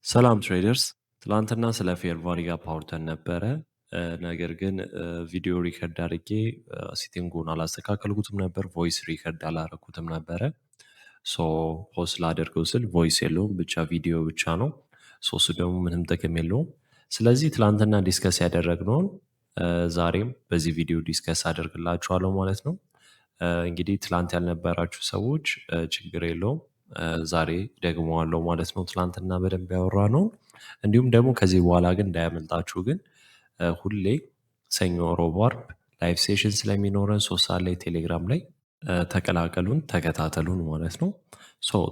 ሰላም ትሬደርስ ትላንትና ስለ ፌር ቫሪ ጋፕ አውርተን ነበረ። ነገር ግን ቪዲዮ ሪከርድ አድርጌ ሴቲንጉን አላስተካከልኩትም ነበር። ቮይስ ሪከርድ አላረኩትም ነበረ። ፖስት ላደርገው ስል ቮይስ የለውም ብቻ ቪዲዮ ብቻ ነው። እሱ ደግሞ ምንም ጥቅም የለውም። ስለዚህ ትላንትና ዲስከስ ያደረግነውን ዛሬም በዚህ ቪዲዮ ዲስከስ አደርግላችኋለሁ ማለት ነው። እንግዲህ ትላንት ያልነበራችሁ ሰዎች ችግር የለውም ዛሬ ደግመዋለሁ ማለት ነው። ትላንትና በደንብ ያወራነውን እንዲሁም ደግሞ ከዚህ በኋላ ግን እንዳያመልጣችሁ ግን ሁሌ ሰኞ፣ ሮብ፣ አርብ ላይቭ ሴሽን ስለሚኖረን 3 ሰዓት ላይ ቴሌግራም ላይ ተቀላቀሉን፣ ተከታተሉን ማለት ነው።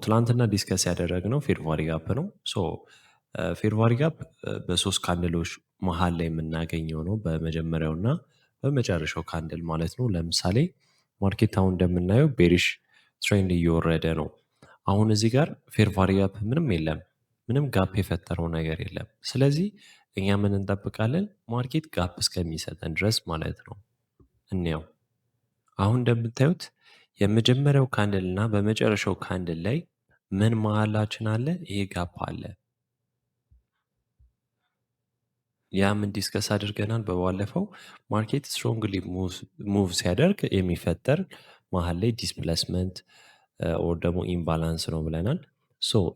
ትላንትና ዲስከስ ያደረግነው ፌር ቫሪ ጋፕ ነው። ፌር ቫሪ ጋፕ በሶስት ካንድሎች መሀል ላይ የምናገኘው ነው፣ በመጀመሪያውና በመጨረሻው ካንድል ማለት ነው። ለምሳሌ ማርኬት አሁን እንደምናየው ቤሪሽ ትሬንድ እየወረደ ነው። አሁን እዚህ ጋር ፌር ቫሪ ጋፕ ምንም የለም፣ ምንም ጋፕ የፈጠረው ነገር የለም። ስለዚህ እኛ ምን እንጠብቃለን? ማርኬት ጋፕ እስከሚሰጠን ድረስ ማለት ነው። እንየው። አሁን እንደምታዩት የመጀመሪያው ካንድል እና በመጨረሻው ካንድል ላይ ምን መሀላችን አለ? ይሄ ጋፕ አለ። ያ ምን ዲስከስ አድርገናል በባለፈው። ማርኬት ስትሮንግሊ ሙቭ ሲያደርግ የሚፈጠር መሀል ላይ ዲስፕሌስመንት ኦር ደግሞ ኢምባላንስ ነው ብለናል።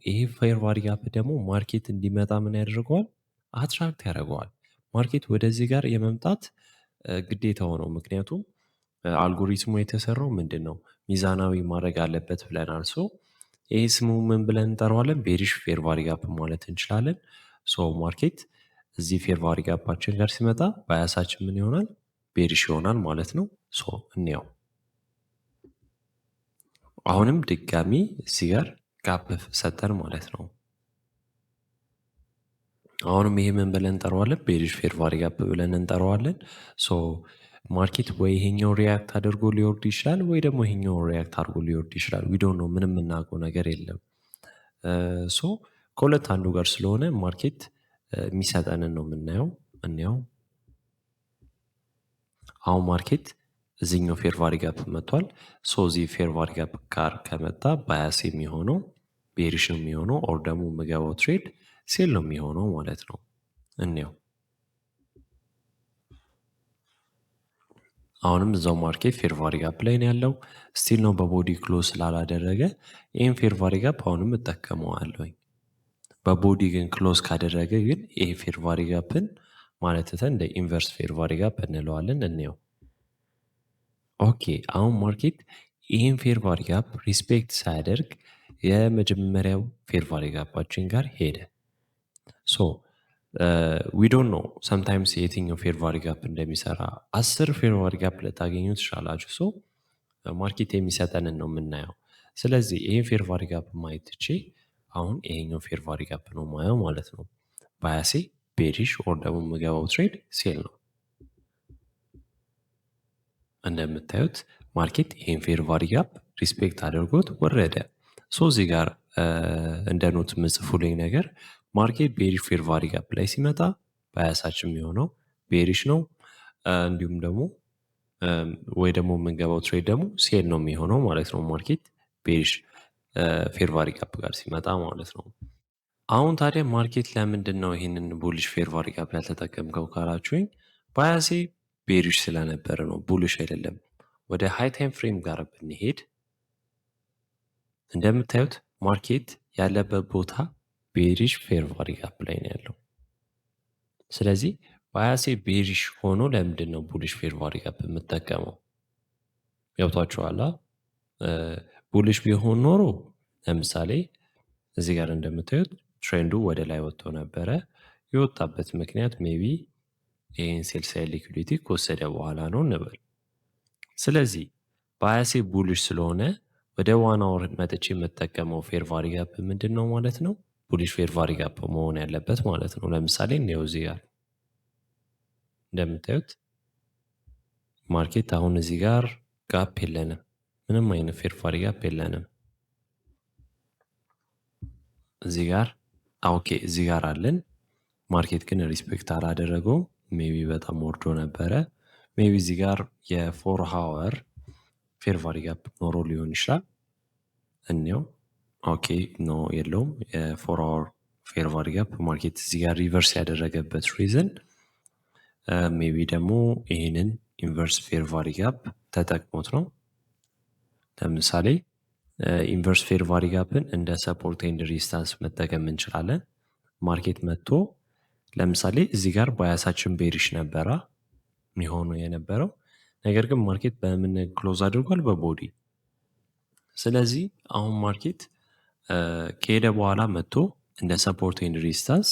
ይሄ ፌር ቫሪ ጋፕ ደግሞ ማርኬት እንዲመጣ ምን ያደርገዋል? አትራክት ያደርገዋል። ማርኬት ወደዚህ ጋር የመምጣት ግዴታው ነው። ምክንያቱም አልጎሪትሙ የተሰራው ምንድን ነው? ሚዛናዊ ማድረግ አለበት ብለናል። ይሄ ስሙ ምን ብለን እንጠራዋለን? ቤሪሽ ፌር ቫሪ ጋፕ ማለት እንችላለን። ማርኬት እዚህ ፌር ቫሪ ጋፓችን ጋር ሲመጣ ባያሳችን ምን ይሆናል? ቤሪሽ ይሆናል ማለት ነው። እንየው። አሁንም ድጋሚ እዚህ ጋር ጋፕ ሰጠን ማለት ነው። አሁንም ይሄ ምን ብለን እንጠራዋለን? ቤሪሽ ፌር ቫሪ ጋፕ ብለን እንጠራዋለን። ማርኬት ወይ ይሄኛው ሪያክት አድርጎ ሊወርድ ይችላል፣ ወይ ደግሞ ይሄኛው ሪያክት አድርጎ ሊወርድ ይችላል። ዊዶ ነው፣ ምንም የምናውቀው ነገር የለም። ከሁለት አንዱ ጋር ስለሆነ ማርኬት የሚሰጠንን ነው የምናየው። እንየው። አሁን ማርኬት እዚህኛው ፌር ቫሪ ጋፕ መጥቷል። እዚህ ፌር ቫሪ ጋፕ ጋር ከመጣ ባያስ የሚሆነው ቤሪሽ ነው የሚሆነው፣ ኦር ደግሞ የምገባው ትሬድ ሴል ነው የሚሆነው ማለት ነው። እንየው። አሁንም እዛው ማርኬት ፌር ቫሪ ጋፕ ላይ ነው ያለው። ስቲል ነው በቦዲ ክሎዝ ስላላደረገ ይህን ፌር ቫሪ ጋፕ አሁንም እጠቀመዋለሁኝ። በቦዲ ግን ክሎዝ ካደረገ ግን ይሄ ፌር ቫሪ ጋፕን ማለት እንደ ኢንቨርስ ፌር ቫሪ ጋፕ እንለዋለን። እንየው። ኦኬ አሁን ማርኬት ይህን ፌር ቫሪ ጋፕ ሪስፔክት ሳያደርግ የመጀመሪያው ፌር ቫሪ ጋፓችን ጋር ሄደ። ዊ ዶንት ኖ ሰምታይምስ የትኛው ፌር ቫሪ ጋፕ እንደሚሰራ 10 ፌር ቫሪ ጋፕ ልታገኙ ትችላላችሁ። ማርኬት የሚሰጠንን ነው የምናየው። ስለዚህ ይሄን ፌር ቫሪ ጋፕ ማየት ትቼ አሁን ይሄኛው ፌር ቫሪ ጋፕ ነው ማየው ማለት ነው። ባያሴ ቤሪሽ ኦር ደግሞ የምገባው ትሬድ ሴል ነው። እንደምታዩት ማርኬት ይሄን ፌር ቫሪ ጋፕ ሪስፔክት አድርጎት ወረደ። እዚህ ጋር እንደ ኖት ምጽፉልኝ ነገር ማርኬት ቤሪሽ ፌር ቫሪ ጋፕ ላይ ሲመጣ ባያሳችን የሚሆነው ቤሪሽ ነው። እንዲሁም ደግሞ ወይ ደግሞ የምንገባው ትሬድ ደግሞ ሴል ነው የሚሆነው ማለት ነው። ማርኬት ቤሪሽ ፌር ቫሪ ጋፕ ጋር ሲመጣ ማለት ነው። አሁን ታዲያ ማርኬት ለምንድን ነው ይህንን ቡሊሽ ፌር ቫሪ ጋፕ ያልተጠቀምከው ካላችሁኝ፣ ባያሴ ቤሪሽ ስለነበረ ነው፣ ቡሊሽ አይደለም። ወደ ሃይ ታይም ፍሬም ጋር ብንሄድ እንደምታዩት ማርኬት ያለበት ቦታ ቤሪሽ ፌር ቫሪ ጋፕ ላይ ነው ያለው። ስለዚህ ባያሴ ቤሪሽ ሆኖ ለምንድን ነው ቡሊሽ ፌር ቫሪ ጋፕ የምጠቀመው? ገብቷችኋላ? ቡሊሽ ቢሆን ኖሮ ለምሳሌ እዚህ ጋር እንደምታዩት ትሬንዱ ወደ ላይ ወጥቶ ነበረ። የወጣበት ምክንያት ሜቢ ይህን ሴል ሳይድ ሊኩዲቲ ከወሰደ በኋላ ነው እንበል። ስለዚህ ባያሴ ቡሊሽ ስለሆነ ወደ ዋን አወር መጥቼ የምጠቀመው ፌር ቫሪ ጋፕ ምንድን ነው ማለት ነው? ቡሊሽ ፌር ቫሪ ጋፕ መሆን ያለበት ማለት ነው። ለምሳሌ እንየው። እዚህ ጋር እንደምታዩት ማርኬት አሁን እዚህ ጋር ጋፕ የለንም፣ ምንም አይነት ፌር ቫሪ ጋፕ የለንም። እዚህ ጋር ኦኬ፣ እዚህ ጋር አለን። ማርኬት ግን ሪስፔክት አላደረገውም። ሜቢ በጣም ወርዶ ነበረ። ሜቢ እዚህ ጋር የ4 ሃወር ፌር ቫሪ ጋፕ ኖሮ ሊሆን ይችላል። እንየው። ኦኬ ኖ የለውም። የ4 ሃወር ፌር ቫልዩ ጋፕ ማርኬት እዚህ ጋር ሪቨርስ ያደረገበት ሪዝን ሜቢ ደግሞ ይህንን ኢንቨርስ ፌር ቫልዩ ጋፕ ተጠቅሞት ነው። ለምሳሌ ኢንቨርስ ፌር ቫልዩ ጋፕን እንደ ሰፖርት ኤንድ ሪዚስታንስ መጠቀም እንችላለን። ማርኬት መጥቶ ለምሳሌ እዚህ ጋር ባያሳችን ቤሪሽ ነበረ የሚሆኑ የነበረው ነገር ግን ማርኬት በምን ክሎዝ አድርጓል? በቦዲ። ስለዚህ አሁን ማርኬት ከሄደ በኋላ መጥቶ እንደ ሰፖርት ኤንድ ሪዚስታንስ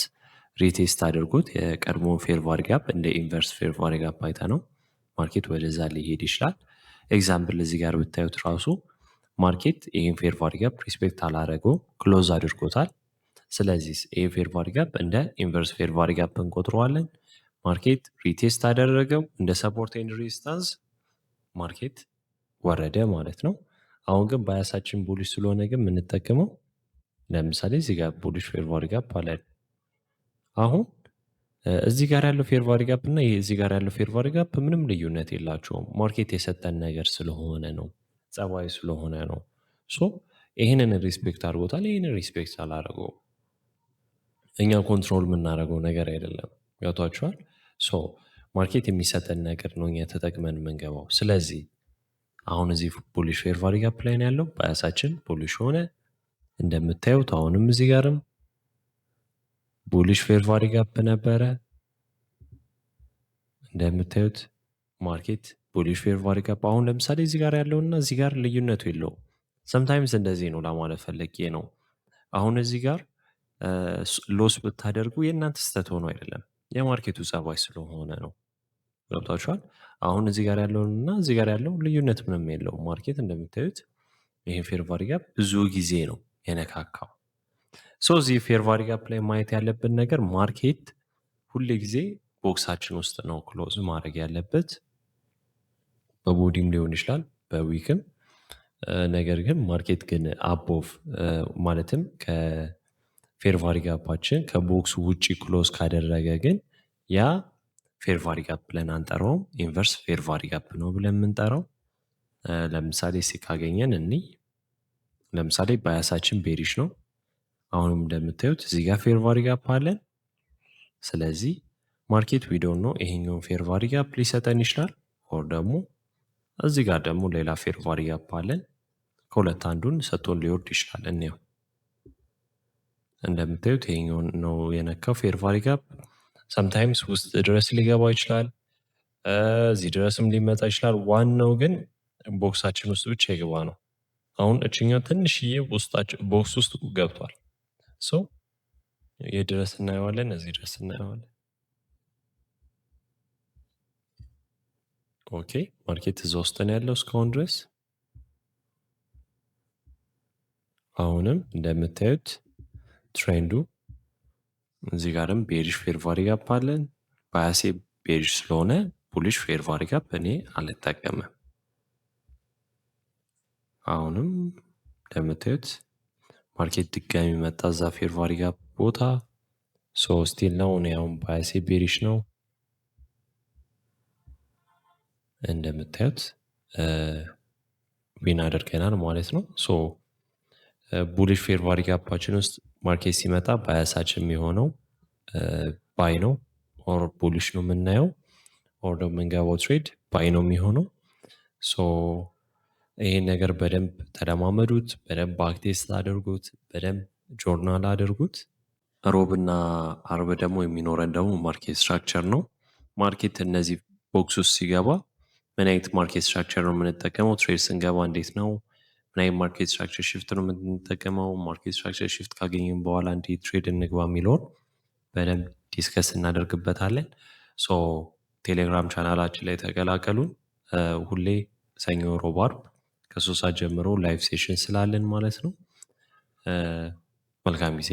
ሪቴስት አድርጎት የቀድሞ ፌር ቫልዩ ጋፕ እንደ ኢንቨርስ ፌር ቫልዩ ጋፕ አይተ ነው ማርኬት ወደዛ ሊሄድ ይችላል። ኤግዛምፕል እዚህ ጋር ብታዩት ራሱ ማርኬት ይህን ፌር ቫልዩ ጋፕ ሪስፔክት አላደረገው ክሎዝ አድርጎታል። ስለዚህ ይህ ፌር ቫልዩ ጋፕ እንደ ኢንቨርስ ፌር ቫልዩ ጋፕ እንቆጥረዋለን። ማርኬት ሪቴስት አደረገው እንደ ሰፖርት ኤንድ ሬዚስታንስ ማርኬት ወረደ ማለት ነው። አሁን ግን ባያሳችን ቡሊሽ ስለሆነ ግን የምንጠቀመው ለምሳሌ እዚህ ጋር ቡሊሽ ፌር ቫልዩ ጋፕ አለን። አሁን እዚህ ጋር ያለው ፌር ቫልዩ ጋፕ እና እዚህ ጋር ያለው ፌር ቫልዩ ጋፕ ምንም ልዩነት የላቸውም። ማርኬት የሰጠን ነገር ስለሆነ ነው፣ ጸባይ ስለሆነ ነው። ሶ ይህንን ሪስፔክት አድርጎታል፣ ይህንን ሪስፔክት አላደረገውም። እኛ ኮንትሮል የምናደርገው ነገር አይደለም። ገብቷችኋል? ሶ ማርኬት የሚሰጠን ነገር ነው እኛ ተጠቅመን የምንገባው። ስለዚህ አሁን እዚህ ቡሊሽ ፌር ቫልዩ ጋፕ ላይ ነው ያለው። ባያሳችን ቡሊሽ ሆነ እንደምታዩት። አሁንም እዚህ ጋርም ቡሊሽ ፌር ቫልዩ ጋፕ ነበረ እንደምታዩት። ማርኬት ቡሊሽ ፌር ቫልዩ ጋፕ አሁን ለምሳሌ እዚህ ጋር ያለውና እዚህ ጋር ልዩነቱ የለውም። ሰምታይምስ እንደዚህ ነው ለማለት ፈለጌ ነው። አሁን እዚህ ጋር ሎስ ብታደርጉ የእናንተ ስህተት ሆኖ አይደለም፣ የማርኬቱ ጸባይ ስለሆነ ነው። ገብቷችኋል? አሁን እዚህ ጋር ያለውን እና እዚህ ጋር ያለው ልዩነት ምንም የለውም። ማርኬት እንደምታዩት ይሄ ፌር ቫልዩ ጋፕ ብዙ ጊዜ ነው የነካካው። ሶ እዚህ ፌር ቫልዩ ጋፕ ላይ ማየት ያለብን ነገር ማርኬት ሁሌ ጊዜ ቦክሳችን ውስጥ ነው ክሎዝ ማድረግ ያለበት። በቦዲም ሊሆን ይችላል በዊክም። ነገር ግን ማርኬት ግን አቦቭ ማለትም ከፌር ቫልዩ ጋፓችን ከቦክሱ ውጪ ክሎዝ ካደረገ ግን ያ ፌር ቫልዩ ጋፕ ብለን አንጠራውም፣ ኢንቨርስ ፌር ቫልዩ ጋፕ ነው ብለን የምንጠራው። ለምሳሌ እስኪ ካገኘን እንይ። ለምሳሌ ባያሳችን ቤሪሽ ነው። አሁንም እንደምታዩት እዚህ ጋር ፌር ቫልዩ ጋፕ አለን። ስለዚህ ማርኬት ዊዶን ነው ይሄኛውን ፌር ቫልዩ ጋፕ ሊሰጠን ይችላል። ኦር ደግሞ እዚህ ጋር ደግሞ ሌላ ፌር ቫልዩ ጋፕ አለን። ከሁለት አንዱን ሰጥቶን ሊወርድ ይችላል። እንየው። እንደምታዩት ይሄኛውን ነው የነካው ፌር ቫልዩ ጋፕ። ሰምታይምስ ውስጥ ድረስ ሊገባ ይችላል፣ እዚህ ድረስም ሊመጣ ይችላል። ዋናው ግን ቦክሳችን ውስጥ ብቻ ይገባ ነው። አሁን እችኛው ትንሽዬ ቦክስ ውስጥ ገብቷል። ሶ የድረስ እናየዋለን፣ እዚህ ድረስ እናየዋለን። ኦኬ ማርኬት እዛ ውስጥ ነው ያለው እስካሁን ድረስ። አሁንም እንደምታዩት ትሬንዱ እዚህ ጋርም ቤሪሽ ፌር ቫልዩ ጋፕ አለን። ባያሴ ቤሪሽ ስለሆነ ቡሊሽ ፌር ቫልዩ ጋፕ እኔ አልጠቀምም። አሁንም እንደምታዩት ማርኬት ድጋሚ መጣ እዛ ፌር ቫልዩ ጋፕ ቦታ። ሶ ስቲል ነው እኔ አሁን ባያሴ ቤሪሽ ነው። እንደምታዩት ዊን አድርገናል ማለት ነው። ሶ ቡሊሽ ፌር ቫልዩ ጋፓችን ውስጥ ማርኬት ሲመጣ ባያሳችን የሚሆነው ባይ ነው ኦር ቡሊሽ ነው የምናየው። ኦር ደግሞ የምንገባው ትሬድ ባይ ነው የሚሆነው። ሶ ይሄን ነገር በደንብ ተለማመዱት፣ በደንብ ባክቴስት አድርጉት፣ በደንብ ጆርናል አድርጉት። ሮብና አርብ ደግሞ የሚኖረን ደግሞ ማርኬት ስትራክቸር ነው። ማርኬት እነዚህ ቦክስ ውስጥ ሲገባ ምን አይነት ማርኬት ስትራክቸር ነው የምንጠቀመው? ትሬድ ስንገባ እንዴት ነው? ምን አይነት ማርኬት ስትራክቸር ሽፍት ነው የምንጠቀመው? ማርኬት ስትራክቸር ሽፍት ካገኘን በኋላ እንዴት ትሬድ እንግባ የሚለውን በደንብ ዲስከስ እናደርግበታለን። ሶ ቴሌግራም ቻናላችን ላይ ተቀላቀሉን። ሁሌ ሰኞ፣ ሮብ፣ አርብ ከ3 ሰዓት ጀምሮ ላይቭ ሴሽን ስላለን ማለት ነው። መልካም ጊዜ